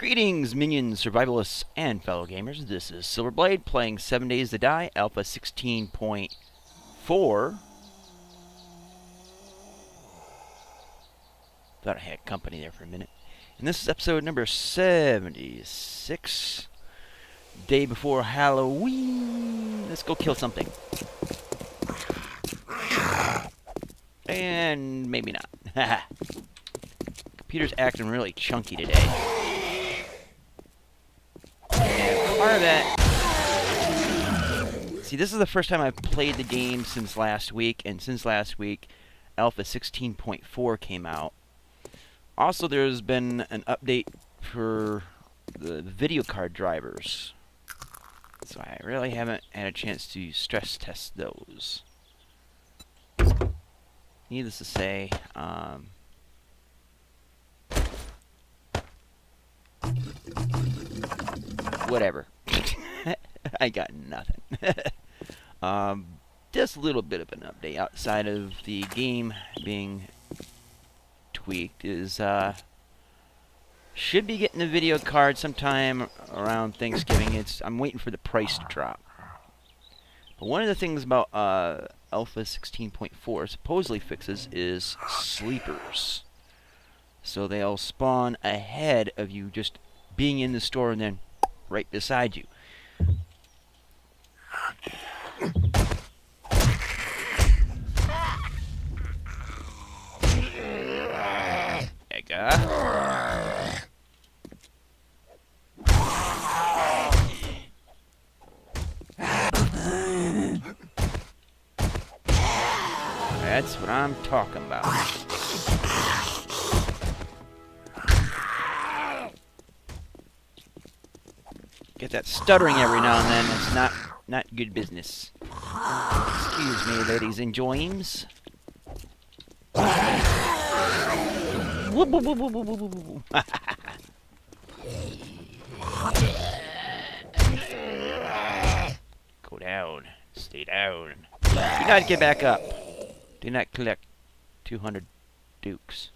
Greetings, minions, survivalists, and fellow gamers. This is Silverblade playing 7 Days to Die, Alpha 16.4. Thought I had company there for a minute. And this is episode number 76. Day before Halloween. Let's go kill something. And maybe not. Computer's acting really chunky today. And part of that... See, this is the first time I've played the game since last week, and since last week, Alpha 16.4 came out. Also, there's been an update for the video card drivers. So I really haven't had a chance to stress test those. Needless to say, whatever. I got nothing. Just a little bit of an update outside of the game being tweaked is should be getting the video card sometime around Thanksgiving. I'm waiting for the price to drop. But one of the things about Alpha 16.4 supposedly fixes is sleepers. So they'll spawn ahead of you just being in the store and then right beside you. That's what I'm talking about. Get that stuttering every now and then. It's not good business. Excuse me, ladies and joins. Go down. Stay down. Do not get back up. Do not collect 200 dukes.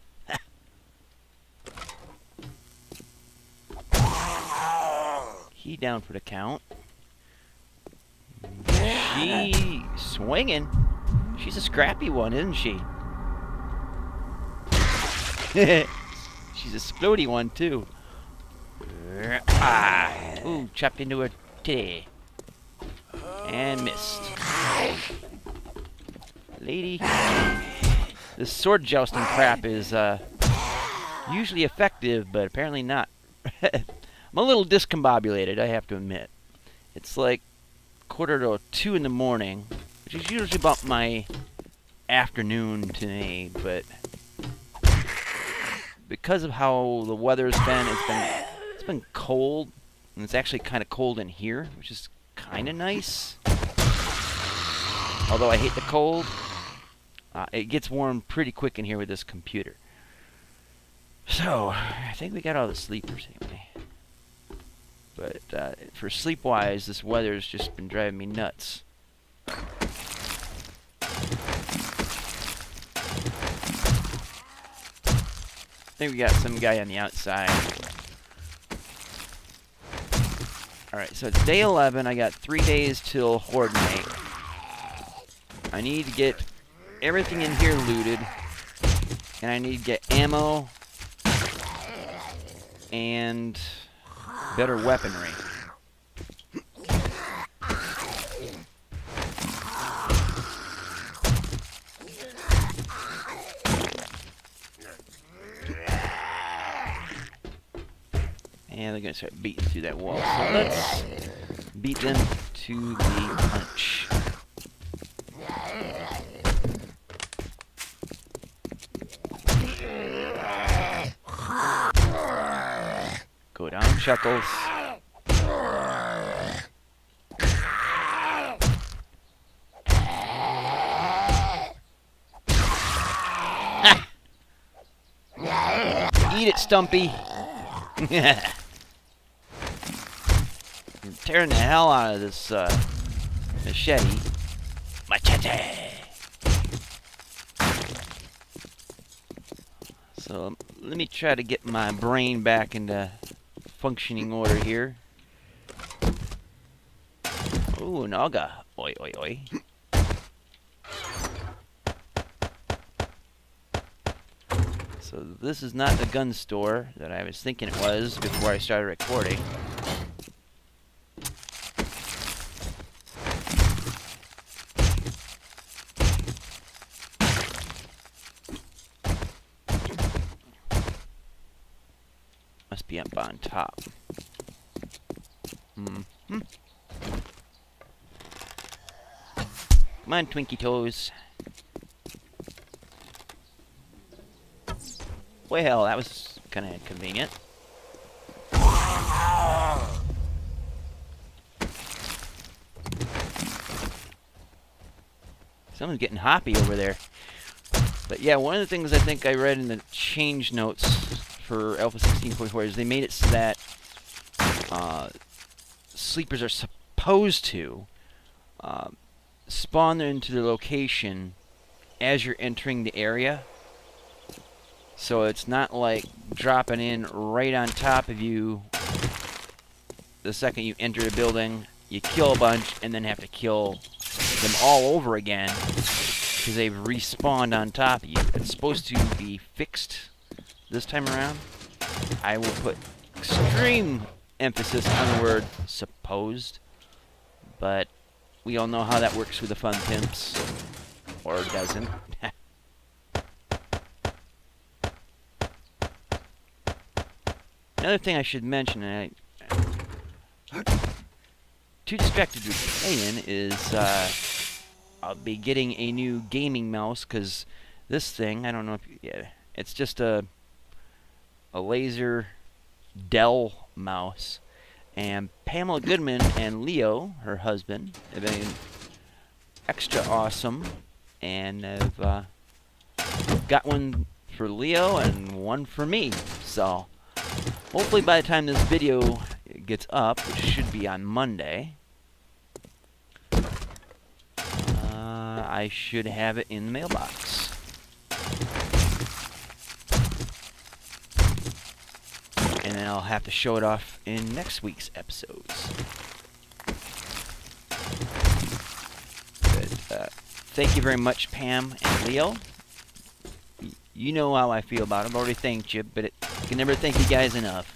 He down for the count. She swinging. She's a scrappy one, isn't she? She's a splody one too. Ooh, chopped into her titty. And missed. Lady. This sword jousting crap is usually effective, but apparently not. I'm a little discombobulated, I have to admit. It's like 1:45 in the morning, which is usually about my afternoon to me, but because of how the weather's been, it's been cold, and it's actually kind of cold in here, which is kind of nice. Although I hate the cold, it gets warm pretty quick in here with this computer. So, I think we got all the sleepers anyway. But for sleep-wise, this weather's just been driving me nuts. I think we got some guy on the outside. Alright, so it's day 11. I got 3 days till Horde Night. I need to get everything in here looted. And I need to get ammo. And better weaponry. And they're going to start beating through that wall. So let's beat them to the punch. Go down, Chuckles. Eat it, Stumpy. I'm tearing the hell out of this machete. Machete. So let me try to get my brain back into functioning order here. Ooh, Naga. Oi, oi, oi. So this is not the gun store that I was thinking it was before I started recording. Must be up on top. Mm-hmm. Come on, Twinkie Toes. Well, that was kind of inconvenient. Someone's getting hoppy over there. But yeah, one of the things I think I read in the change notes for Alpha 16.4 is they made it so that sleepers are supposed to spawn into their location as you're entering the area. So it's not like dropping in right on top of you the second you enter the building, you kill a bunch, and then have to kill them all over again because they've respawned on top of you. It's supposed to be fixed this time around. I will put extreme emphasis on the word supposed, but we all know how that works with the fun pimps. Or doesn't. Another thing I should mention, and too distracted to be playing, is I'll be getting a new gaming mouse, because this thing, I don't know if, yeah, it's just a laser Dell mouse, and Pamela Goodman and Leo, her husband, have been extra awesome, and I've got one for Leo and one for me, so hopefully by the time this video gets up, which should be on Monday, I should have it in the mailbox. And then I'll have to show it off in next week's episodes. But, thank you very much, Pam and Leo. You know how I feel about it. I've already thanked you, but I can never thank you guys enough.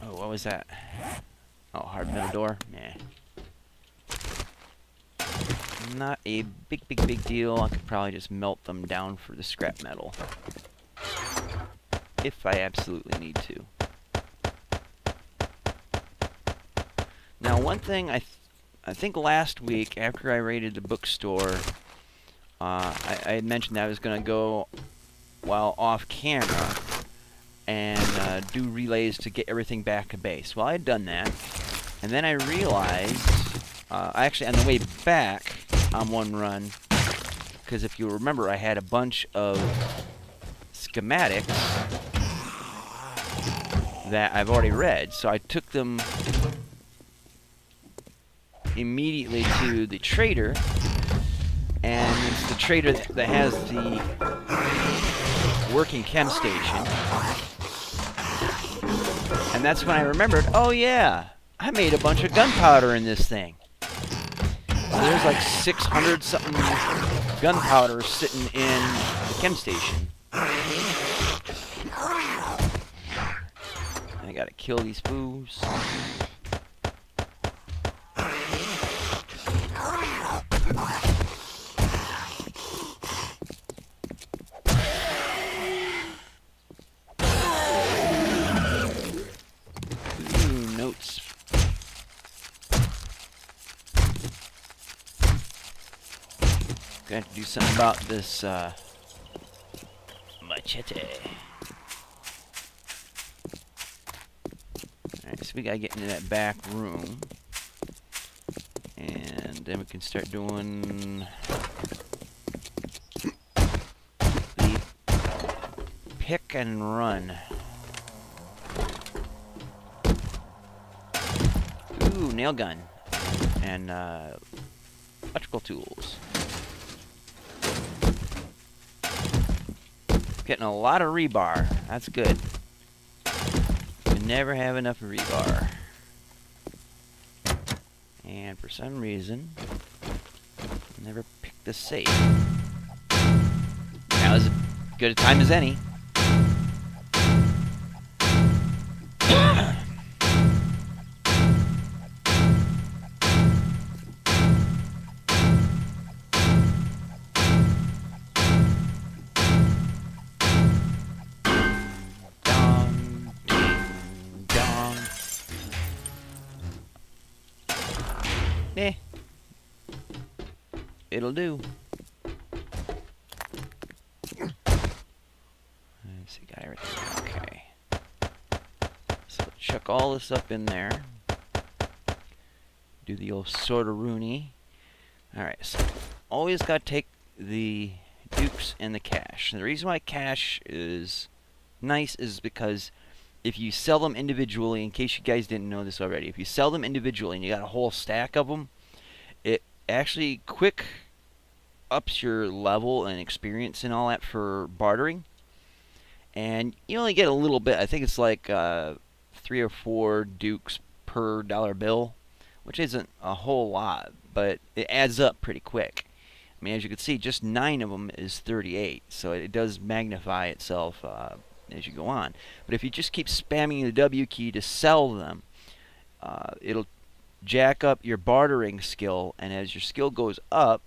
Oh, what was that? Oh, hard metal door? Nah. Not a big deal. I could probably just melt them down for the scrap metal. If I absolutely need to. Now, one thing I think last week, after I raided the bookstore, I had mentioned that I was going to go while off camera and do relays to get everything back to base. Well, I had done that, and then I realized, actually on the way back on one run, because if you remember, I had a bunch of schematics that I've already read, so I took them immediately to the trader, and it's the trader that has the working chem station, and that's when I remembered, oh yeah, I made a bunch of gunpowder in this thing. So there's like 600 something gunpowder sitting in the chem station. I gotta kill these foos. Notes. Got to do something about this machete. Alright, so we gotta get into that back room. And then we can start doing the pick and run. Ooh, nail gun. And electrical tools. getting a lot of rebar. That's good. You never have enough rebar. And for some reason, I never picked the safe. Now is as good a time as any. Eh. It'll do. There's a guy right there. Okay. So chuck all this up in there. Do the old sorta-rooney. Alright, so always got to take the dukes and the cash. And the reason why cash is nice is because if you sell them individually, in case you guys didn't know this already, if you sell them individually and you got a whole stack of them, it actually quick ups your level and experience and all that for bartering. And you only get a little bit. I think it's like 3 or 4 dukes per dollar bill, which isn't a whole lot, but it adds up pretty quick. I mean, as you can see, just 9 of them is 38, so it does magnify itself as you go on. But if you just keep spamming the W key to sell them, it'll jack up your bartering skill, and as your skill goes up,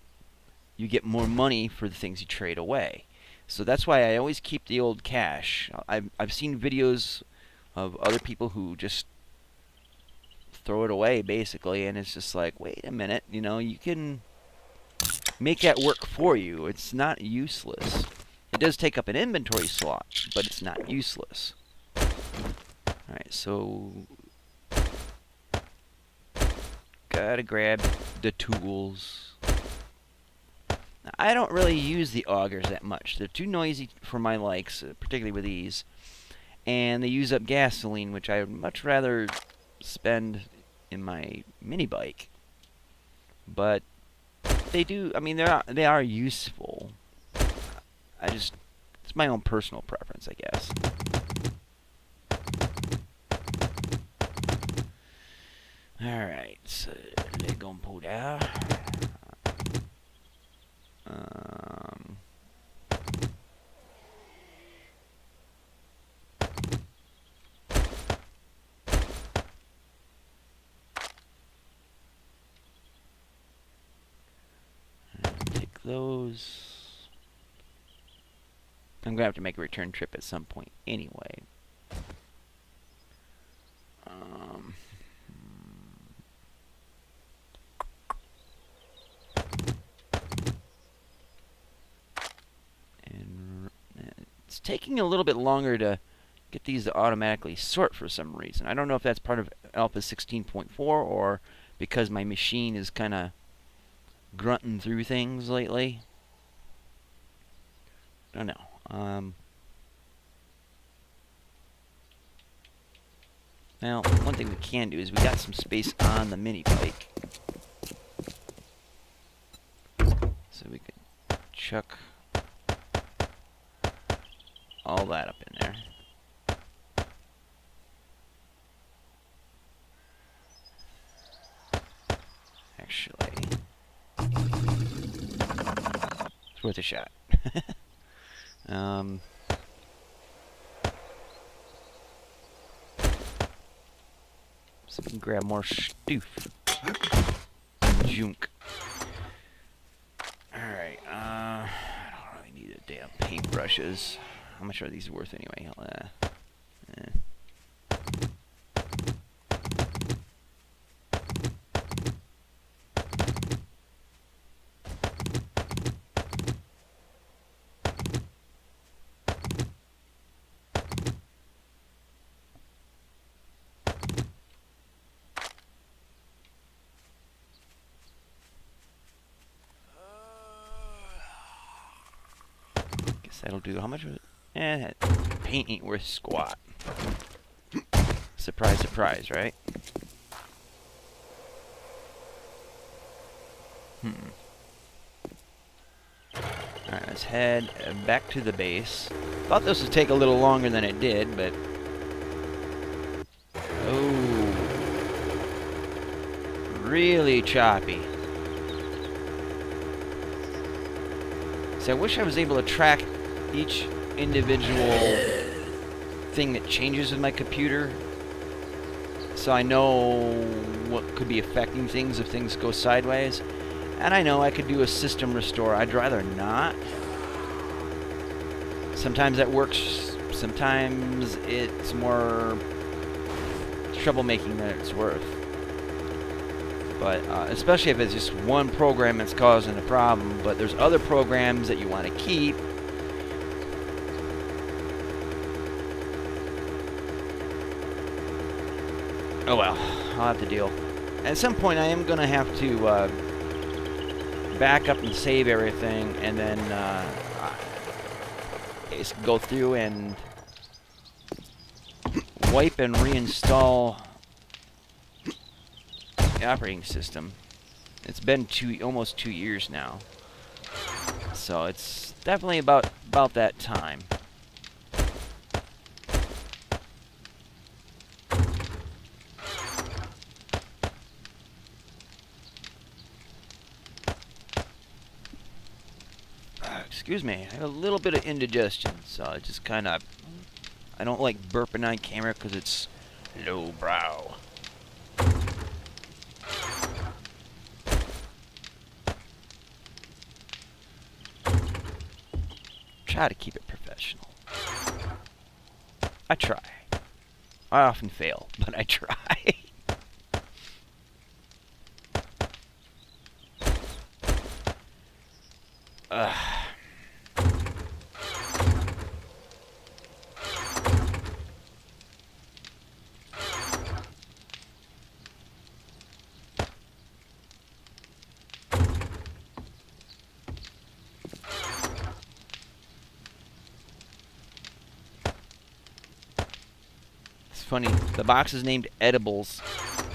you get more money for the things you trade away. So that's why I always keep the old cash. I've seen videos of other people who just throw it away, basically, and it's just like, wait a minute, you know, you can make that work for you. It's not useless. It does take up an inventory slot, but it's not useless. Alright, so gotta grab the tools. Now, I don't really use the augers that much. They're too noisy for my likes, particularly with these. And they use up gasoline, which I would much rather spend in my mini bike. But they do, I mean, they are useful. It's my own personal preference, I guess. Alright, so let's go and pull down. Take those. I'm gonna have to make a return trip at some point anyway. And it's taking a little bit longer to get these to automatically sort for some reason. I don't know if that's part of Alpha 16.4 or because my machine is kind of grunting through things lately. I don't know. Now, one thing we can do is we got some space on the mini bike. So we can chuck all that up in there. Actually, it's worth a shot. So we can grab more stoof. Junk. Alright, I don't really need a damn paintbrushes. How much are these worth anyway? That'll do. How much was it? Paint ain't worth squat. Surprise, surprise, right? Alright, let's head back to the base. Thought this would take a little longer than it did, but... Oh. Really choppy. So I wish I was able to track each individual thing that changes with my computer, so I know what could be affecting things if things go sideways. And I know I could do a system restore. I'd rather not. Sometimes that works. Sometimes it's more troublemaking than it's worth. But especially if it's just one program that's causing a problem, but there's other programs that you want to keep. Oh well, I'll have to deal. At some point I am going to have to back up and save everything, and then go through and wipe and reinstall the operating system. It's been almost 2 years now, so it's definitely about that time. Excuse me, I have a little bit of indigestion, so I just kind of... I don't like burping on camera because it's lowbrow. Try to keep it professional. I try. I often fail, but I try. Funny, the box is named Edibles,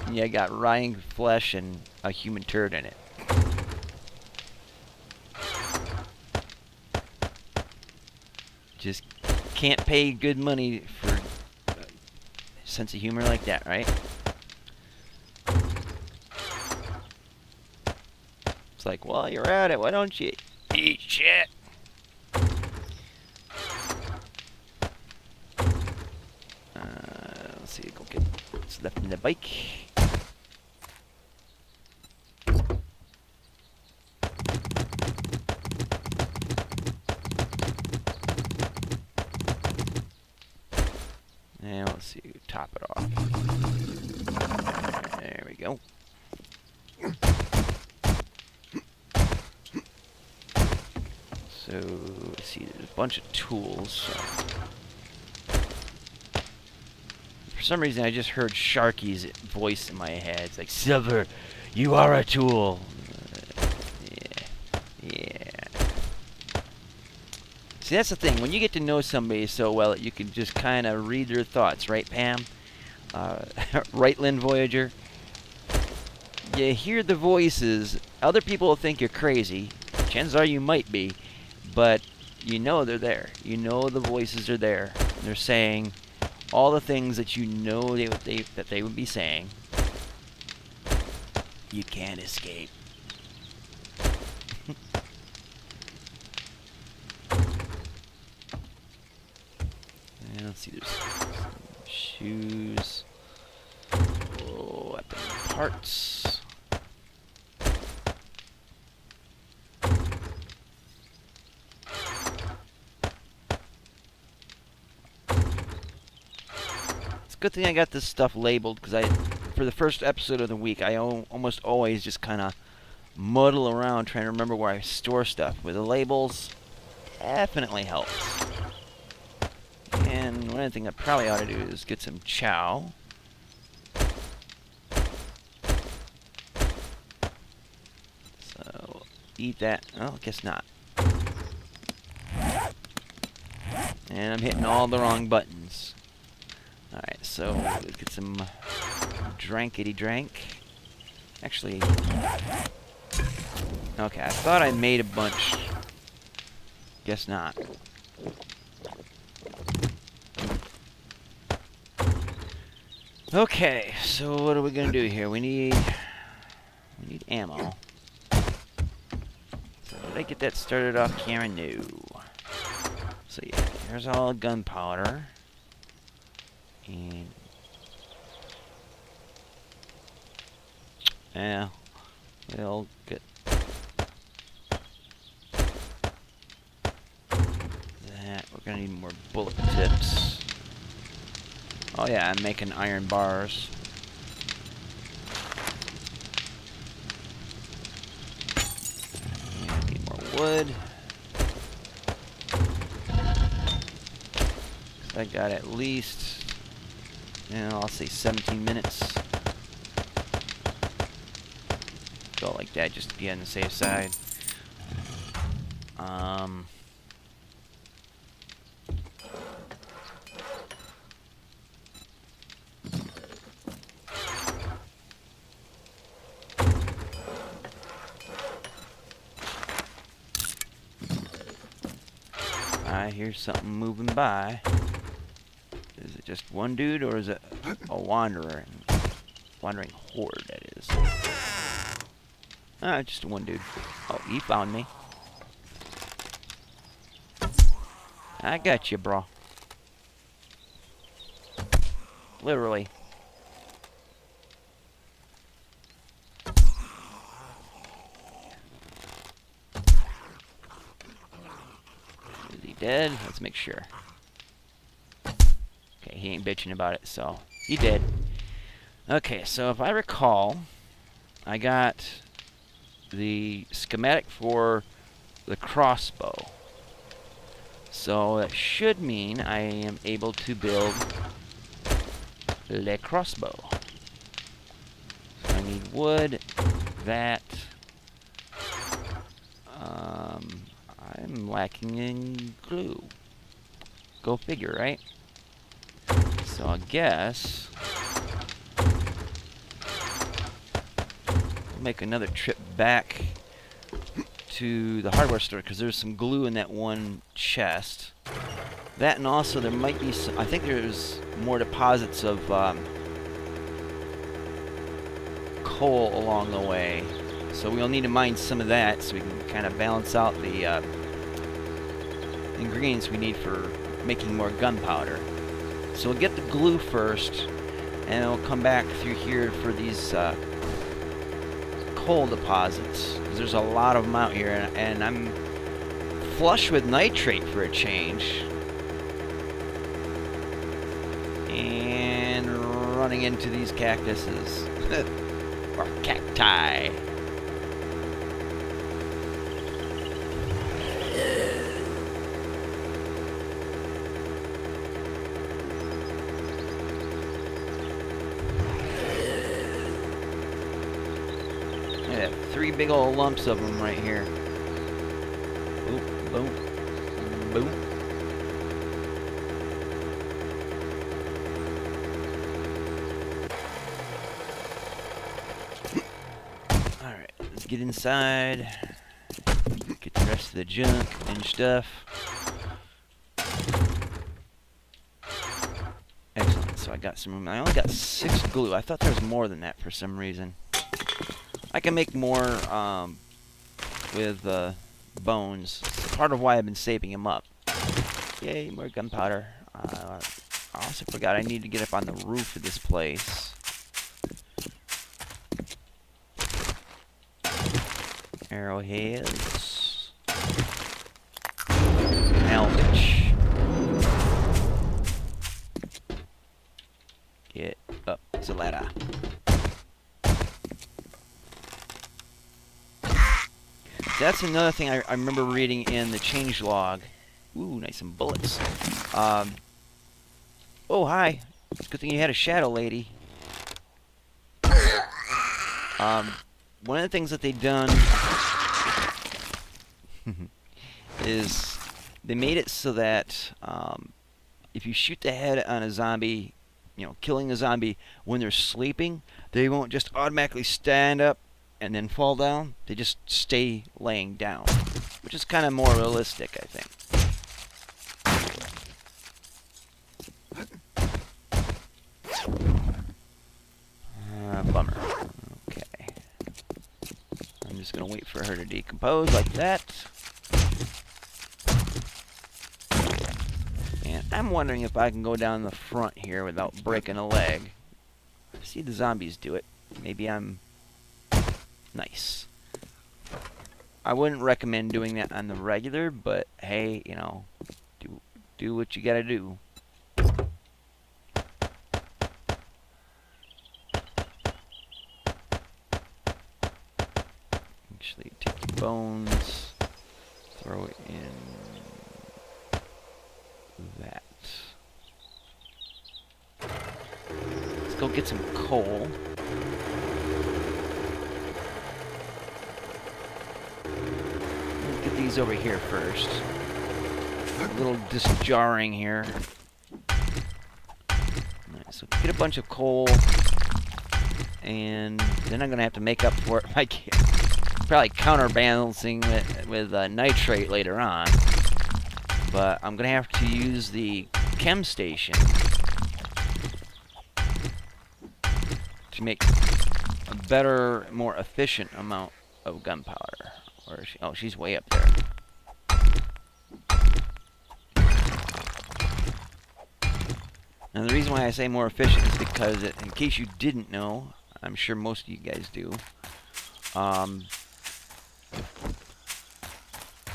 and you got rotting flesh and a human turd in it. Just can't pay good money for a sense of humor like that, right? It's like, well, you're at it, why don't you eat shit? Let's see, go get what's left in the bike. And let's see, top it off. There we go. So, let's see, there's a bunch of tools. So. For some reason, I just heard Sharky's voice in my head. It's like, Silver, you are a tool. Yeah. See, that's the thing. When you get to know somebody so well that you can just kind of read their thoughts, right, Pam? Right, Lynn Voyager? You hear the voices. Other people will think you're crazy. Chances are you might be. But you know they're there. You know the voices are there. They're saying all the things that you know that they would be saying. You can't escape. And let's see, there's some shoes. Oh, weapon parts. Good thing I got this stuff labeled, because for the first episode of the week, I almost always just kind of muddle around trying to remember where I store stuff. With the labels, definitely helps. And one other thing I probably ought to do is get some chow. So, eat that. Oh, I guess not. And I'm hitting all the wrong buttons. Alright, so let's get some drankety-drank. Actually, okay, I thought I made a bunch Guess not. Okay, so what are we gonna do here? We need ammo. So did I get that started off camera? No. So yeah, here's all gunpowder. And yeah, we'll get that. We're gonna need more bullet tips. Oh yeah, I'm making iron bars. Yeah, need more wood. I got at least, I'll say 17 minutes. Go like that just to be on the safe side. I hear something moving by. Is it just one dude, or is it a wanderer? Wandering horde, that is. Ah, just one dude. Oh, he found me. I got you, bro. Literally. Is he dead? Let's make sure. Okay, he ain't bitching about it, so he did. Okay, so if I recall, I got the schematic for the crossbow. So that should mean I am able to build the crossbow. So I need wood, that. I'm lacking in glue. Go figure, right? So I guess we'll make another trip back to the hardware store because there's some glue in that one chest. That, and also there might be some, I think there's more deposits of coal along the way. So we'll need to mine some of that so we can kind of balance out the ingredients we need for making more gunpowder. So we'll get the glue first, and we'll come back through here for these coal deposits, because there's a lot of them out here, and I'm flush with nitrate for a change. And running into these cactuses. Or cacti. Yeah, 3 big old lumps of them right here. Boom, boom, boom. Alright, let's get inside. Get the rest of the junk and stuff. Excellent, so I got some room. I only got 6 glue. I thought there was more than that for some reason. I can make more with bones. It's part of why I've been saving them up. Yay, more gunpowder. I also forgot I need to get up on the roof of this place. Arrowheads. Elvich. Get up, Zaletta. That's another thing I remember reading in the changelog. Ooh, nice, some bullets. Oh, hi. It's a good thing you had a shadow, lady. One of the things that they've done is they made it so that if you shoot the head on a zombie, you know, killing the zombie when they're sleeping, they won't just automatically stand up and then fall down. They just stay laying down. which is kind of more realistic, I think. Bummer. Okay. I'm just going to wait for her to decompose like that. And I'm wondering if I can go down the front here without breaking a leg. See the zombies do it. Maybe I'm... Nice. I wouldn't recommend doing that on the regular, but hey, you know, do what you gotta do. Actually, take your bones, throw it in that. Let's go get some coal. Let's get these over here first. A little disjarring here. Alright, so get a bunch of coal, and then I'm gonna have to make up for it by probably counterbalancing it with nitrate later on. But I'm gonna have to use the chem station to make a better, more efficient amount of gunpowder. Where is she? Oh, she's way up there. And the reason why I say more efficient is because, in case you didn't know, I'm sure most of you guys do,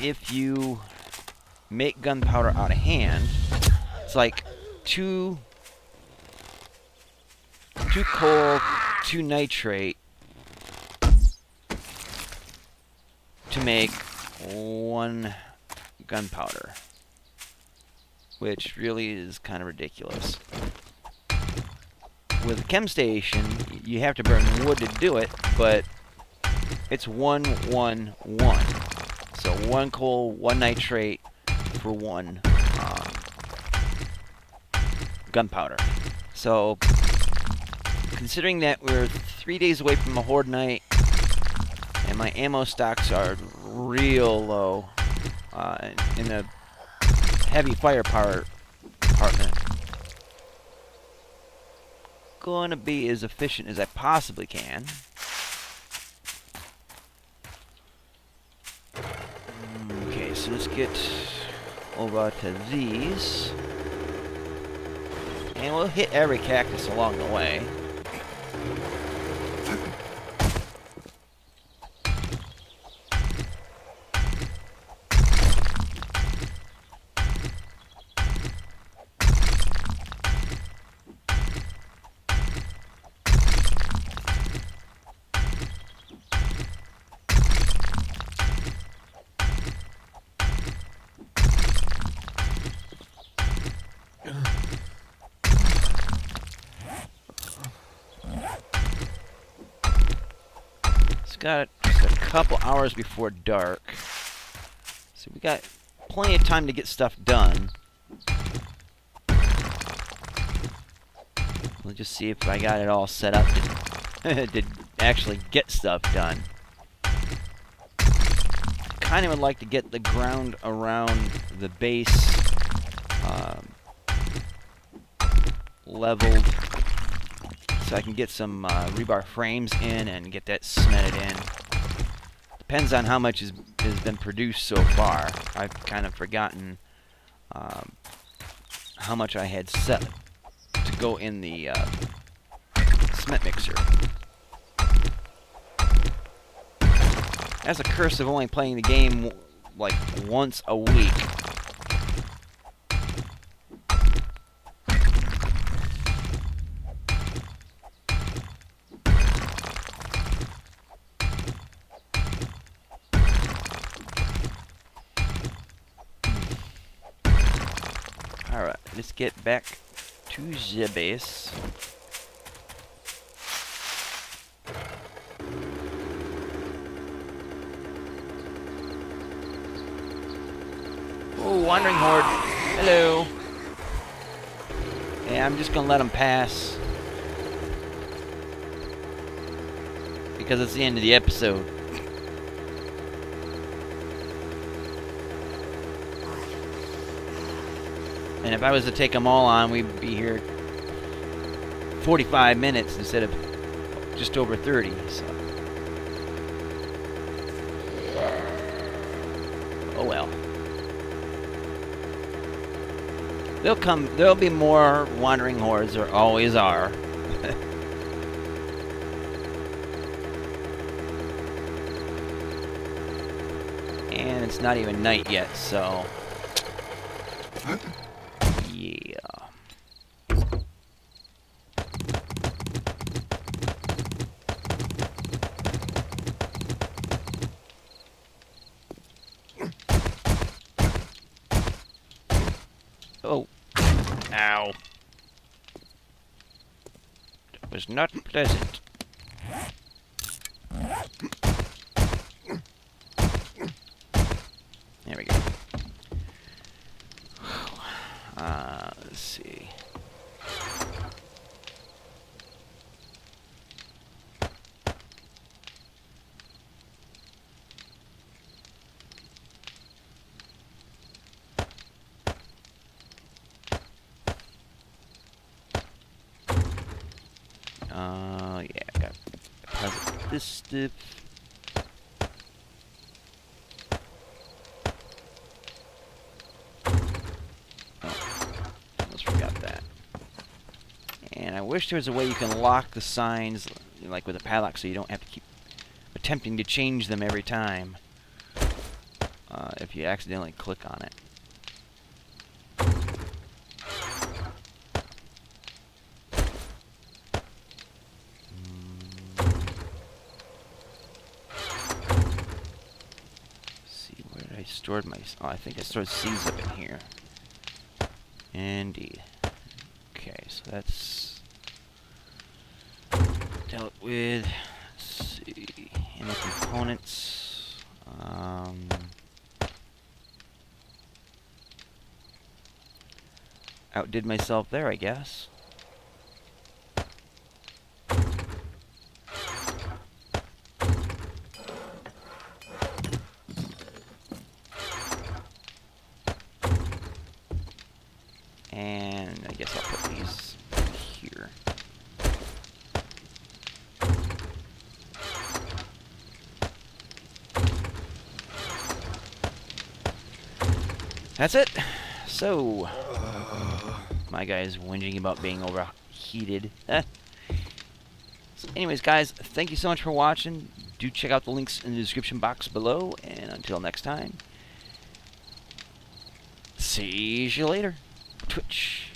if you make gunpowder out of hand, it's like two coal, 2 nitrate to make 1 gunpowder, which really is kind of ridiculous. With a chem station, you have to burn wood to do it, but it's 1, 1, 1. So 1 coal, 1 nitrate for 1 gunpowder. So, considering that we're 3 days away from a horde night, and my ammo stocks are real low in the heavy firepower department, gonna be as efficient as I possibly can. Okay, so let's get over to these, and we'll hit every cactus along the way. Got just a couple hours before dark, so we got plenty of time to get stuff done. We'll just see if I got it all set up to actually get stuff done. Kind of would like to get the ground around the base leveled, so I can get some rebar frames in and get that cemented in. Depends on how much has been produced so far. I've kind of forgotten how much I had set to go in the cement mixer. That's a curse of only playing the game like once a week. Alright, let's get back to the base. Oh, wandering horde. Hello. Yeah, I'm just gonna let them pass, because it's the end of the episode. And if I was to take them all on, we'd be here 45 minutes instead of just over 30. So. Oh well. There'll be more wandering hordes, there always are. And it's not even night yet, so yeah. Oh. Ow. That was not pleasant. There we go. Let's see. Yeah, I got deposit this stuff. And I wish there was a way you can lock the signs, like with a padlock, so you don't have to keep attempting to change them every time if you accidentally click on it. See, where did I store my... Oh, I think I stored seeds up in here. Indeed. Okay, so that's dealt with. Let's see, and the components. Outdid myself there, I guess. And I guess I'll put these here. That's it. So, my guy's whinging about being overheated. So anyways, guys, thank you so much for watching. Do check out the links in the description box below. And until next time, see you later. Twitch.